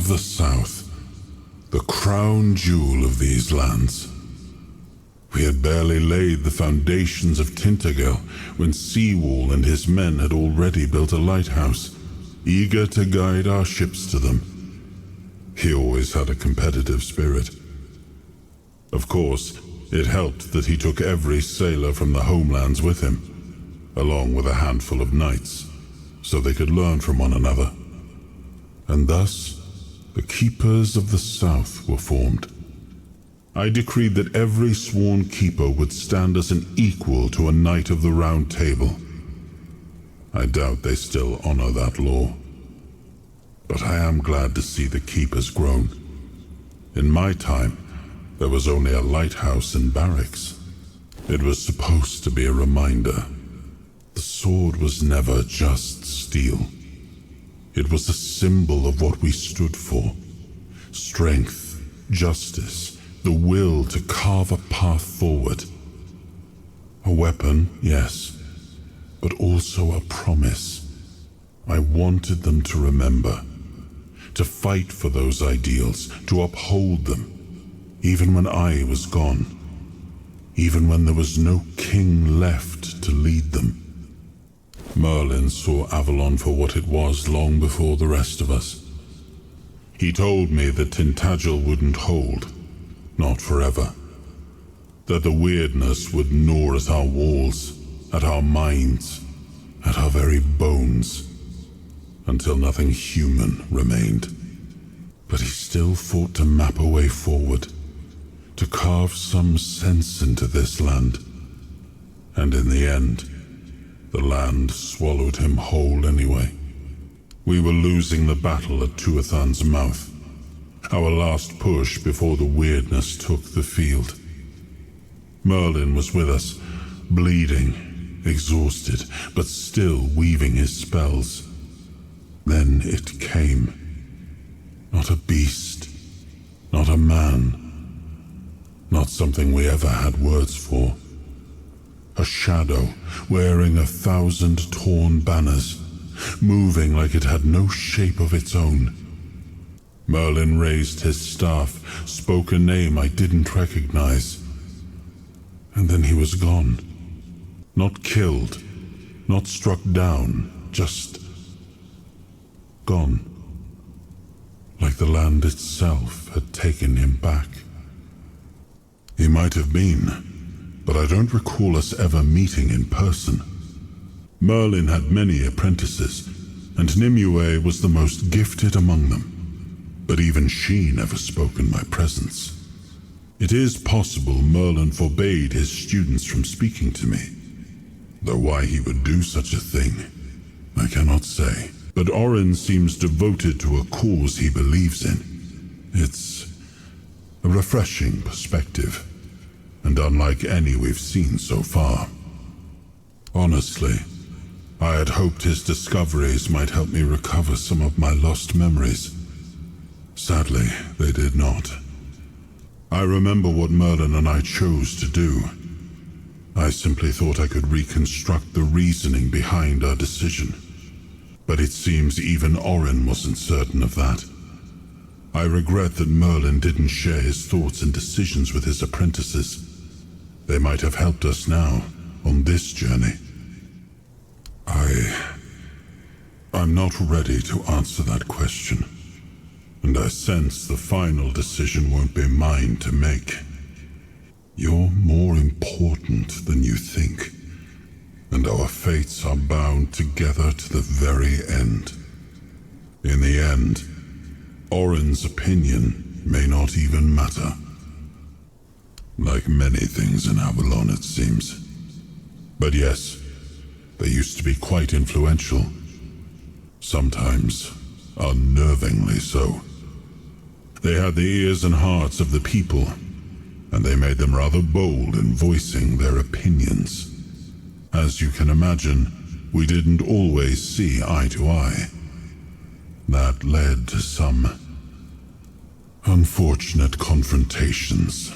of the South, the crown jewel of these lands. We had barely laid the foundations of Tainted when Seawall and his men had already built a lighthouse, eager to guide our ships to them. He always had a competitive spirit. Of course, it helped that he took every sailor from the homelands with him, along with a handful of knights, so they could learn from one another. And thus, the Keepers of the South were formed. I decreed that every sworn keeper would stand as an equal to a Knight of the Round Table. I doubt they still honor that law. But I am glad to see the keepers grown. In my time, there was only a lighthouse and barracks. It was supposed to be a reminder. The sword was never just steel. It was a symbol of what we stood for. Strength, justice, the will to carve a path forward. A weapon, yes, but also a promise. I wanted them to remember, to fight for those ideals, to uphold them, even when I was gone, even when there was no king left to lead them. Merlin saw Avalon for what it was long before the rest of us. He told me that Tainted wouldn't hold, not forever. That the weirdness would gnaw at our walls, at our minds, at our very bones, until nothing human remained. But he still fought to map a way forward, to carve some sense into this land. And in the end, the land swallowed him whole anyway. We were losing the battle at Tuathan's mouth, our last push before the weirdness took the field. Merlin was with us, bleeding, exhausted, but still weaving his spells. Then it came. Not a beast, not a man, not something we ever had words for. A shadow wearing 1,000 torn banners, moving like it had no shape of its own. Merlin raised his staff, spoke a name I didn't recognize. And then he was gone. Not killed, not struck down, just gone. Like the land itself had taken him back. He might have been, but I don't recall us ever meeting in person. Merlin had many apprentices, and Nimue was the most gifted among them. But even she never spoke in my presence. It is possible Merlin forbade his students from speaking to me, though why he would do such a thing, I cannot say. But Orin seems devoted to a cause he believes in. It's a refreshing perspective, and unlike any we've seen so far. Honestly, I had hoped his discoveries might help me recover some of my lost memories. Sadly, they did not. I remember what Merlin and I chose to do. I simply thought I could reconstruct the reasoning behind our decision. But it seems even Orin wasn't certain of that. I regret that Merlin didn't share his thoughts and decisions with his apprentices. They might have helped us now, on this journey. I'm not ready to answer that question. And I sense the final decision won't be mine to make. You're more important than you think, and our fates are bound together to the very end. In the end, Orin's opinion may not even matter. Like many things in Avalon, it seems. But yes, they used to be quite influential. Sometimes unnervingly so. They had the ears and hearts of the people, and they made them rather bold in voicing their opinions. As you can imagine, we didn't always see eye to eye. That led to some unfortunate confrontations.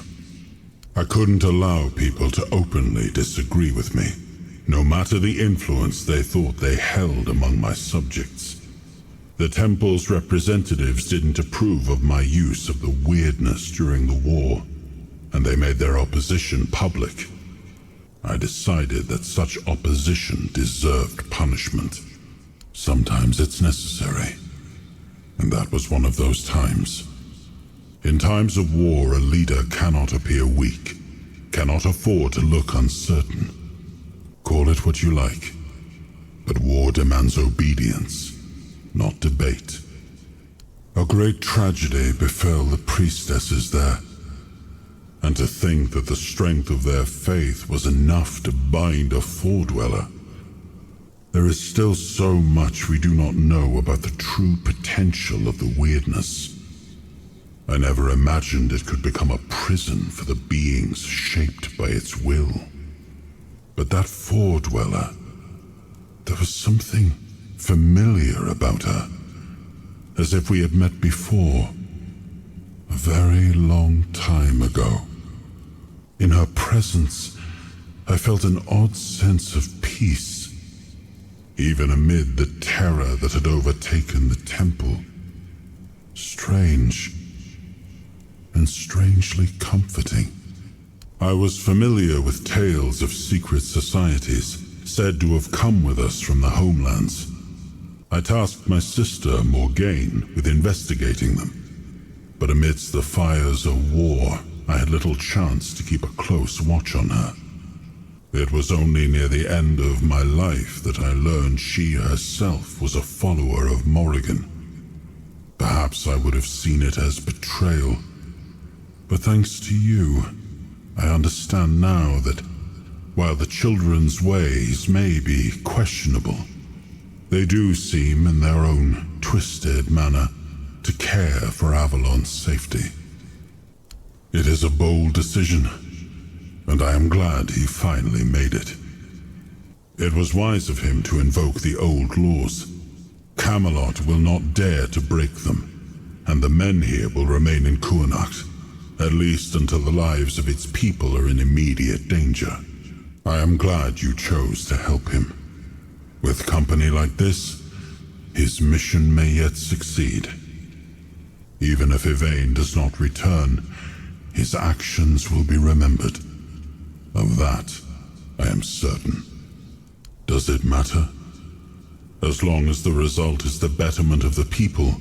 I couldn't allow people to openly disagree with me, no matter the influence they thought they held among my subjects. The temple's representatives didn't approve of my use of the weirdness during the war, and they made their opposition public. I decided that such opposition deserved punishment. Sometimes it's necessary, and that was one of those times. In times of war, a leader cannot appear weak, cannot afford to look uncertain. Call it what you like, but war demands obedience, not debate. A great tragedy befell the priestesses there, and to think that the strength of their faith was enough to bind a four-dweller. There is still so much we do not know about the true potential of the weirdness. I never imagined it could become a prison for the beings shaped by its will. But that four-dweller, there was something familiar about her, as if we had met before, a very long time ago. In her presence, I felt an odd sense of peace, even amid the terror that had overtaken the temple. Strange, and strangely comforting. I was familiar with tales of secret societies, said to have come with us from the homelands. I tasked my sister, Morgaine, with investigating them, but amidst the fires of war, I had little chance to keep a close watch on her. It was only near the end of my life that I learned she herself was a follower of Morrigan. Perhaps I would have seen it as betrayal, but thanks to you, I understand now that while the children's ways may be questionable, they do seem, in their own twisted manner, to care for Avalon's safety. It is a bold decision, and I am glad he finally made it. It was wise of him to invoke the old laws. Camelot will not dare to break them, and the men here will remain in Kuanacht, at least until the lives of its people are in immediate danger. I am glad you chose to help him. With company like this, his mission may yet succeed. Even if Yvain does not return, his actions will be remembered. Of that, I am certain. Does it matter? As long as the result is the betterment of the people,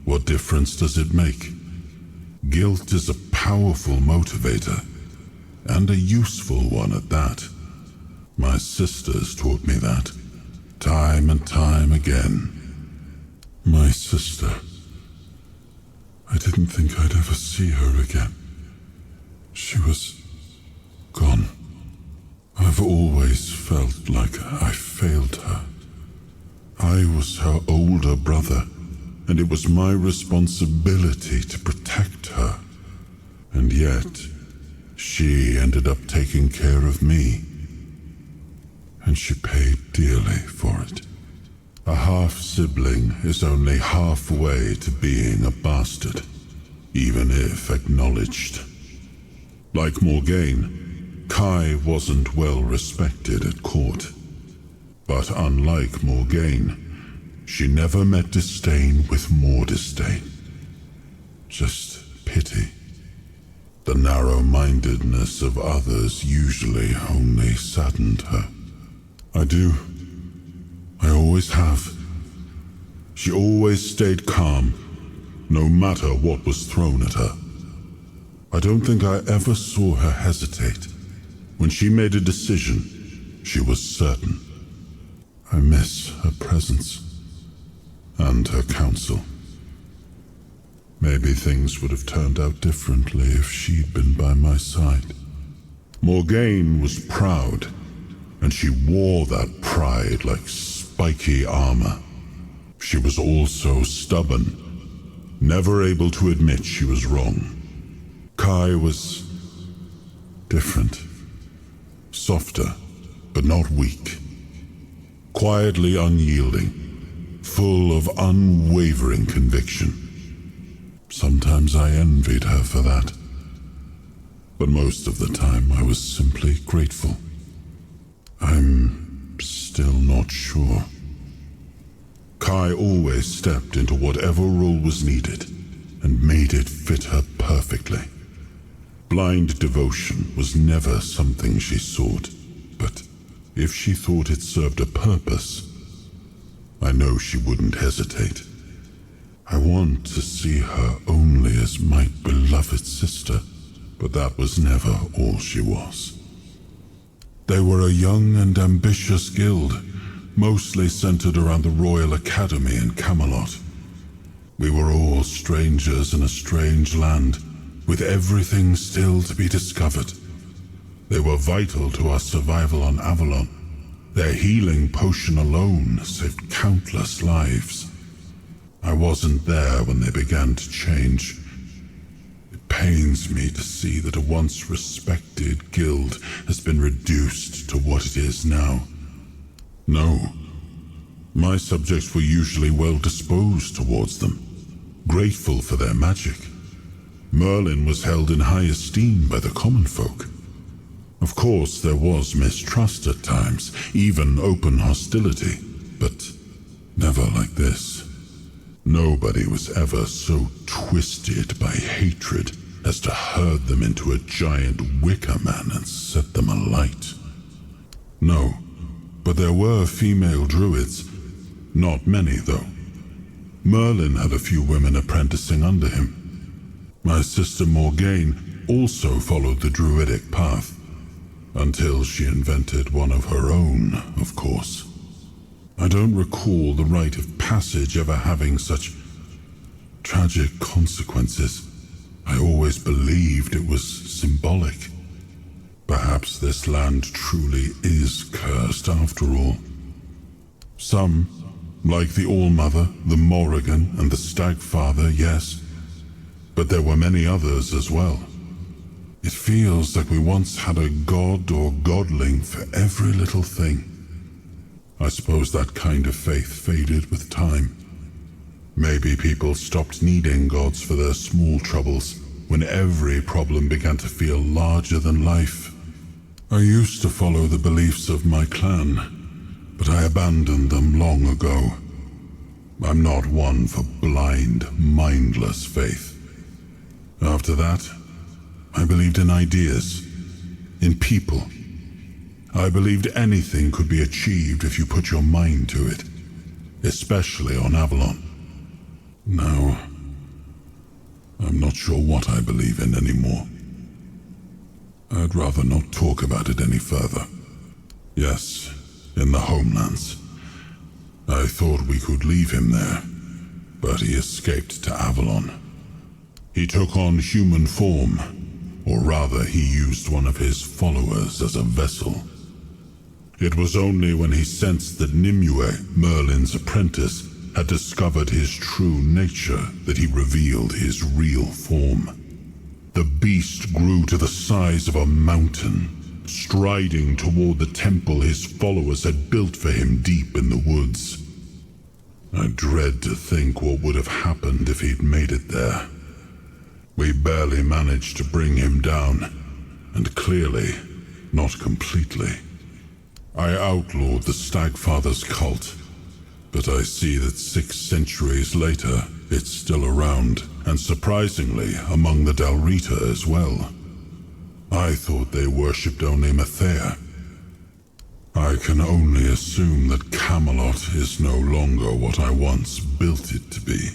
what difference does it make? Guilt is a powerful motivator, and a useful one at that. My sisters taught me that, time and time again. My sister. I didn't think I'd ever see her again. She was gone. I've always felt like I failed her. I was her older brother, and it was my responsibility to protect her. And yet, she ended up taking care of me. And she paid dearly for it. A half-sibling is only halfway to being a bastard, even if acknowledged. Like Morgaine, Kai wasn't well respected at court. But unlike Morgaine, she never met disdain with more disdain. Just pity. The narrow-mindedness of others usually only saddened her. I do. I always have. She always stayed calm, no matter what was thrown at her. I don't think I ever saw her hesitate. When she made a decision, she was certain. I miss her presence, and her counsel. Maybe things would have turned out differently if she'd been by my side. Morgaine was proud, and she wore that pride like spiky armor. She was also stubborn, never able to admit she was wrong. Kai was different. Softer, but not weak. Quietly unyielding, full of unwavering conviction. Sometimes I envied her for that. But most of the time I was simply grateful. I'm still not sure. Kai always stepped into whatever role was needed and made it fit her perfectly. Blind devotion was never something she sought, but if she thought it served a purpose, I know she wouldn't hesitate. I want to see her only as my beloved sister, but that was never all she was. They were a young and ambitious guild, mostly centered around the Royal Academy in Camelot. We were all strangers in a strange land, with everything still to be discovered. They were vital to our survival on Avalon. Their healing potion alone saved countless lives. I wasn't there when they began to change. It pains me to see that a once respected guild has been reduced to what it is now. No, my subjects were usually well disposed towards them, grateful for their magic. Merlin was held in high esteem by the common folk. Of course, there was mistrust at times, even open hostility, but never like this. Nobody was ever so twisted by hatred as to herd them into a giant wicker man and set them alight. No, but there were female druids. Not many, though. Merlin had a few women apprenticing under him. My sister Morgaine also followed the druidic path, until she invented one of her own, of course. I don't recall the rite of passage ever having such tragic consequences. I always believed it was symbolic. Perhaps this land truly is cursed after all. Some, like the All-Mother, the Morrigan, and the Stagfather, yes, but there were many others as well. It feels like we once had a god or godling for every little thing. I suppose that kind of faith faded with time. Maybe people stopped needing gods for their small troubles when every problem began to feel larger than life. I used to follow the beliefs of my clan, but I abandoned them long ago. I'm not one for blind, mindless faith. After that, I believed in ideas, in people. I believed anything could be achieved if you put your mind to it, especially on Avalon. Now, I'm not sure what I believe in anymore. I'd rather not talk about it any further. Yes, in the homelands. I thought we could leave him there, but he escaped to Avalon. He took on human form, or rather he used one of his followers as a vessel. It was only when he sensed that Nimue, Merlin's apprentice, had discovered his true nature that he revealed his real form. The beast grew to the size of a mountain, striding toward the temple his followers had built for him deep in the woods. I dread to think what would have happened if he'd made it there. We barely managed to bring him down, and clearly, not completely. I outlawed the Stagfather's cult, but I see that 6 centuries later, it's still around, and surprisingly, among the Dalrita as well. I thought they worshipped only Mathea. I can only assume that Camelot is no longer what I once built it to be.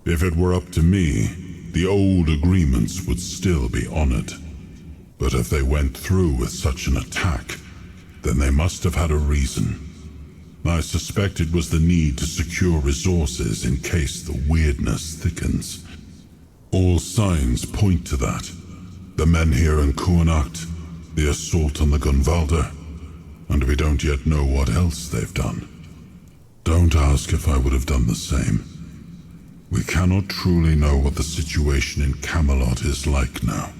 If it were up to me, the old agreements would still be honored. But if they went through with such an attack, then they must have had a reason. I suspect it was the need to secure resources in case the weirdness thickens. All signs point to that. The men here in Kuanacht, the assault on the Gunvalder, and we don't yet know what else they've done. Don't ask if I would have done the same. We cannot truly know what the situation in Camelot is like now.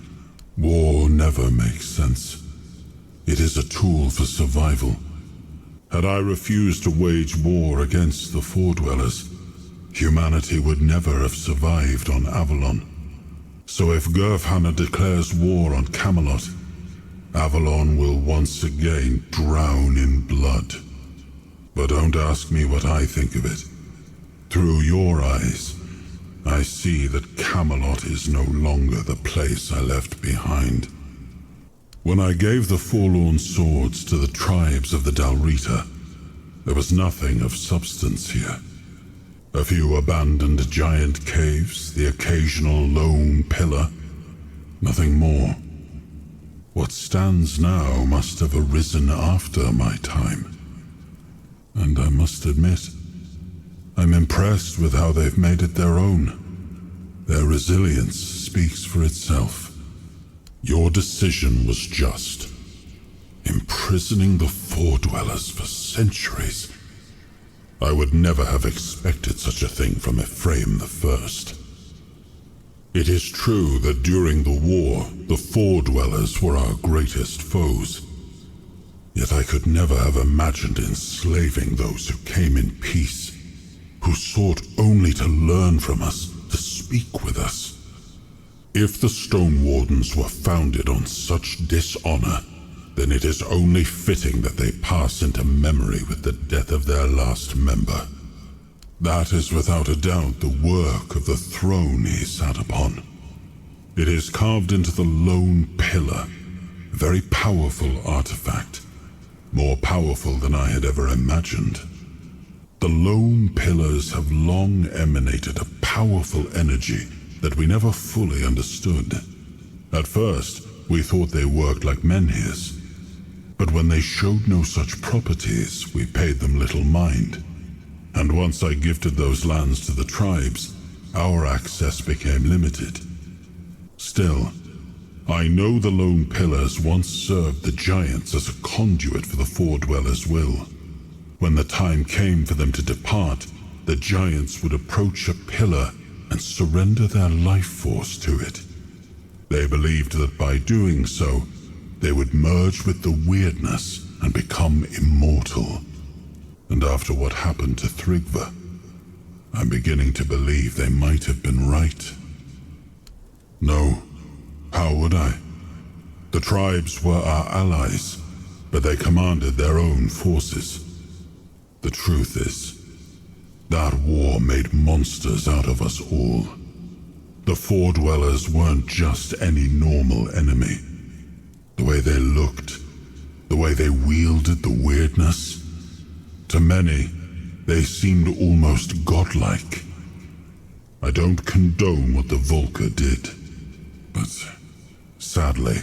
War never makes sense. It is a tool for survival. Had I refused to wage war against the Four-Dwellers, humanity would never have survived on Avalon. So if Gurfhanna declares war on Camelot, Avalon will once again drown in blood. But don't ask me what I think of it. Through your eyes, I see that Camelot is no longer the place I left behind. When I gave the forlorn swords to the tribes of the Dalrita, there was nothing of substance here. A few abandoned giant caves, the occasional lone pillar, nothing more. What stands now must have arisen after my time. And I must admit, I'm impressed with how they've made it their own. Their resilience speaks for itself. Your decision was just. Imprisoning the Four-Dwellers for centuries. I would never have expected such a thing from Ephraim the First. It is true that during the war, the Four-Dwellers were our greatest foes. Yet I could never have imagined enslaving those who came in peace, who sought only to learn from us, to speak with us. If the Stone Wardens were founded on such dishonor, then it is only fitting that they pass into memory with the death of their last member. That is without a doubt the work of the throne he sat upon. It is carved into the lone pillar, a very powerful artifact, more powerful than I had ever imagined. The lone pillars have long emanated a powerful energy that we never fully understood. At first, we thought they worked like menhirs, but when they showed no such properties, we paid them little mind. And once I gifted those lands to the tribes, our access became limited. Still, I know the lone pillars once served the giants as a conduit for the Four-Dwellers' will. When the time came for them to depart, the giants would approach a pillar and surrender their life force to it. They believed that by doing so, they would merge with the weirdness and become immortal. And after what happened to Thrigva, I'm beginning to believe they might have been right. No, how would I? The tribes were our allies, but they commanded their own forces. The truth is, that war made monsters out of us all. The Four-Dwellers weren't just any normal enemy. The way they looked, the way they wielded the weirdness, to many, they seemed almost godlike. I don't condone what the Volker did, but sadly,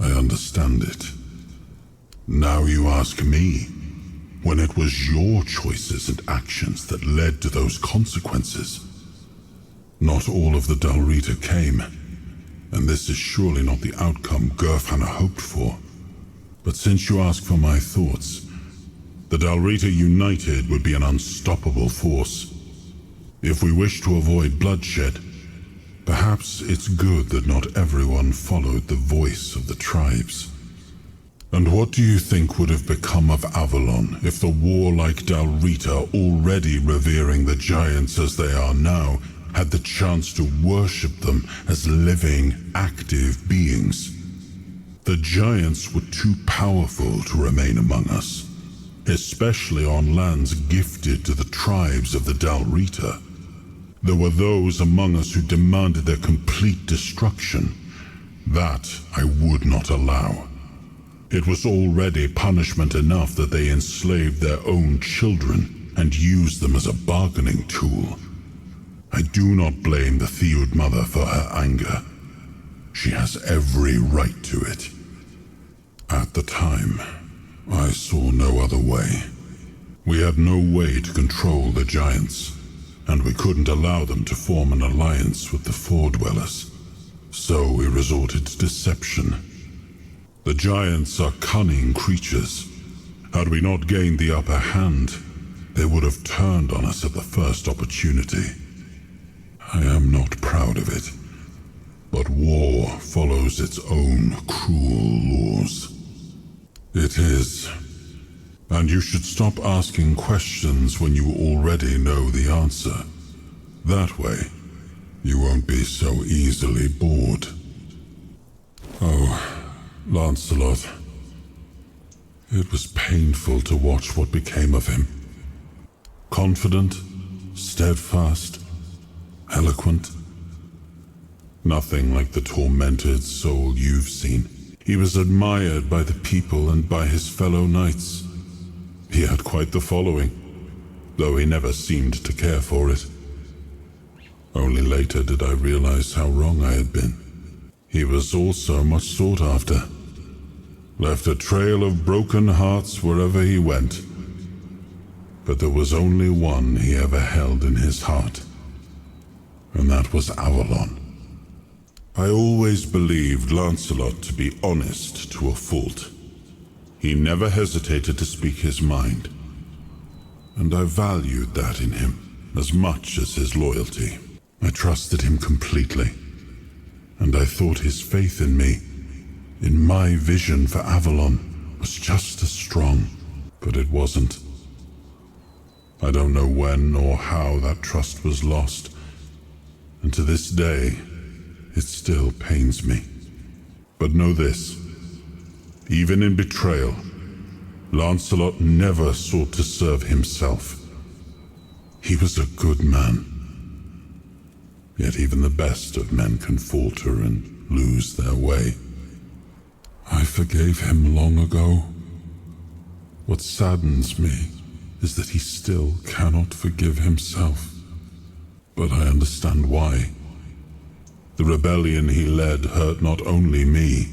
I understand it. Now you ask me, when it was your choices and actions that led to those consequences. Not all of the Dalrita came, and this is surely not the outcome Gurfhanna hoped for. But since you ask for my thoughts, the Dalrita united would be an unstoppable force. If we wish to avoid bloodshed, perhaps it's good that not everyone followed the voice of the tribes. And what do you think would have become of Avalon if the warlike Dalrita, already revering the giants as they are now, had the chance to worship them as living, active beings? The giants were too powerful to remain among us, especially on lands gifted to the tribes of the Dalrita. There were those among us who demanded their complete destruction. That I would not allow. It was already punishment enough that they enslaved their own children and used them as a bargaining tool. I do not blame the Theod mother for her anger. She has every right to it. At the time, I saw no other way. We had no way to control the giants, and we couldn't allow them to form an alliance with the Four-Dwellers. So we resorted to deception. The giants are cunning creatures. Had we not gained the upper hand, they would have turned on us at the first opportunity. I am not proud of it, but war follows its own cruel laws. It is. And you should stop asking questions when you already know the answer. That way, you won't be so easily bored. Oh, Lancelot. It was painful to watch what became of him. Confident, steadfast, eloquent. Nothing like the tormented soul you've seen. He was admired by the people and by his fellow knights. He had quite the following, though he never seemed to care for it. Only later did I realize how wrong I had been. He was also much sought after. Left a trail of broken hearts wherever he went. But there was only one he ever held in his heart, and that was Avalon. I always believed Lancelot to be honest to a fault. He never hesitated to speak his mind, and I valued that in him as much as his loyalty. I trusted him completely, and I thought his faith in me, in my vision for Avalon, was just as strong, but it wasn't. I don't know when or how that trust was lost, and to this day, it still pains me. But know this, even in betrayal, Lancelot never sought to serve himself. He was a good man. Yet even the best of men can falter and lose their way. I forgave him long ago. What saddens me is that he still cannot forgive himself. But I understand why. The rebellion he led hurt not only me,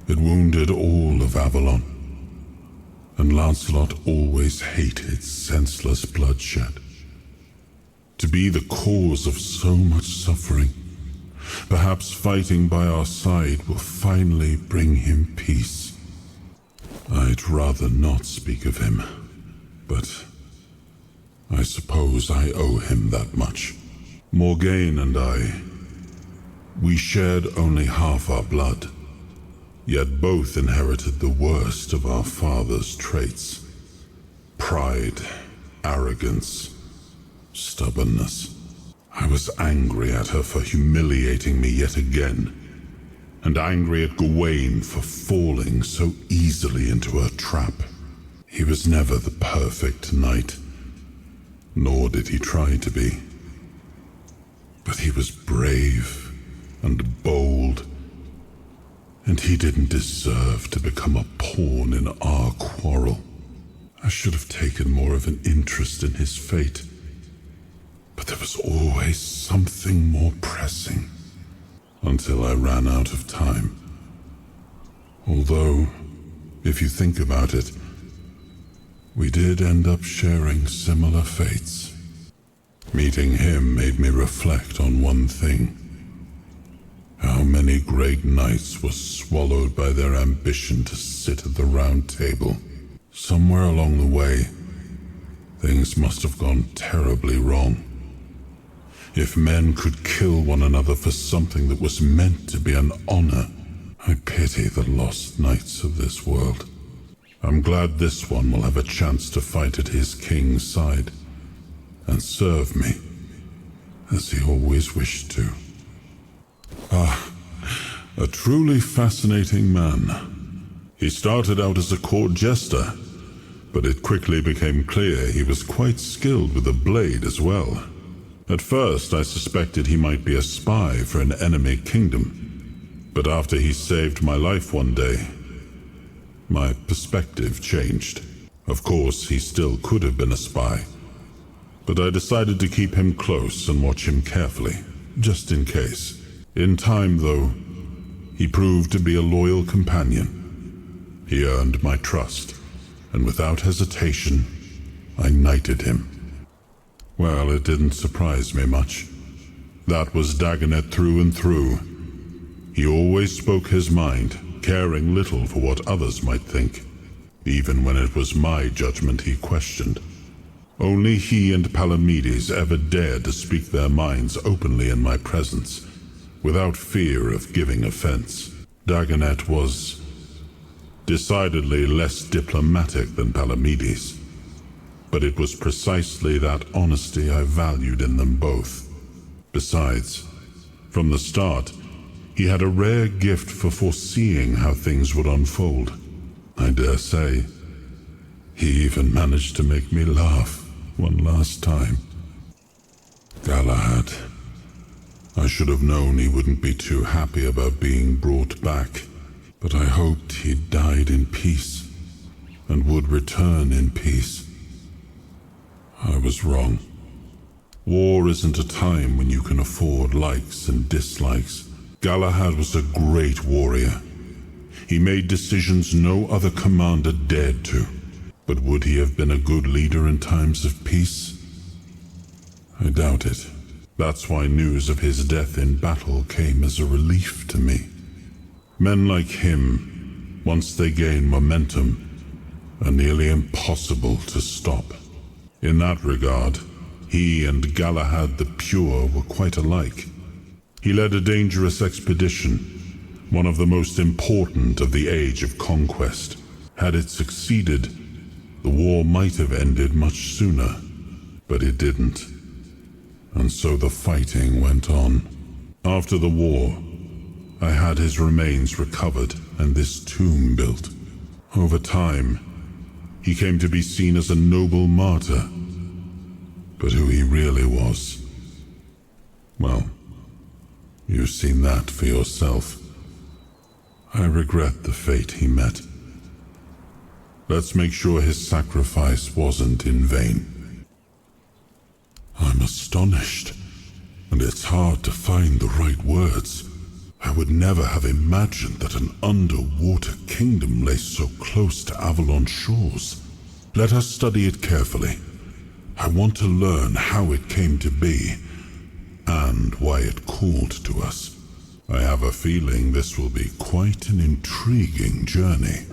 it wounded all of Avalon. And Lancelot always hated senseless bloodshed. To be the cause of so much suffering, perhaps fighting by our side will finally bring him peace. I'd rather not speak of him, but I suppose I owe him that much. Morgaine and I, we shared only half our blood, yet both inherited the worst of our father's traits. Pride, arrogance, stubbornness. I was angry at her for humiliating me yet again, and angry at Gawain for falling so easily into her trap. He was never the perfect knight, nor did he try to be. But he was brave and bold, and he didn't deserve to become a pawn in our quarrel. I should have taken more of an interest in his fate, but there was always something more pressing, until I ran out of time. Although, if you think about it, we did end up sharing similar fates. Meeting him made me reflect on one thing. How many great knights were swallowed by their ambition to sit at the round table. Somewhere along the way, things must have gone terribly wrong. If men could kill one another for something that was meant to be an honor, I pity the lost knights of this world. I'm glad this one will have a chance to fight at his king's side, and serve me, as he always wished to. A truly fascinating man. He started out as a court jester, but it quickly became clear he was quite skilled with a blade as well. At first, I suspected he might be a spy for an enemy kingdom, but after he saved my life one day, my perspective changed. Of course, he still could have been a spy, but I decided to keep him close and watch him carefully, just in case. In time, though, he proved to be a loyal companion. He earned my trust, and without hesitation, I knighted him. Well, it didn't surprise me much. That was Dagonet through and through. He always spoke his mind, caring little for what others might think, even when it was my judgment he questioned. Only he and Palamedes ever dared to speak their minds openly in my presence, without fear of giving offense. Dagonet was decidedly less diplomatic than Palamedes, but it was precisely that honesty I valued in them both. Besides, from the start, he had a rare gift for foreseeing how things would unfold. I dare say. He even managed to make me laugh one last time. Galahad. I should have known he wouldn't be too happy about being brought back, but I hoped he'd died in peace and would return in peace. I was wrong. War isn't a time when you can afford likes and dislikes. Galahad was a great warrior. He made decisions no other commander dared to. But would he have been a good leader in times of peace? I doubt it. That's why news of his death in battle came as a relief to me. Men like him, once they gain momentum, are nearly impossible to stop. In that regard, he and Galahad the Pure were quite alike. He led a dangerous expedition, one of the most important of the Age of Conquest. Had it succeeded, the war might have ended much sooner, but it didn't. And so the fighting went on. After the war, I had his remains recovered and this tomb built. Over time, he came to be seen as a noble martyr. But who he really was, well, you've seen that for yourself. I regret the fate he met. Let's make sure his sacrifice wasn't in vain. I'm astonished, and it's hard to find the right words. I would never have imagined that an underwater kingdom lay so close to Avalon shores. Let us study it carefully. I want to learn how it came to be, and why it called to us. I have a feeling this will be quite an intriguing journey.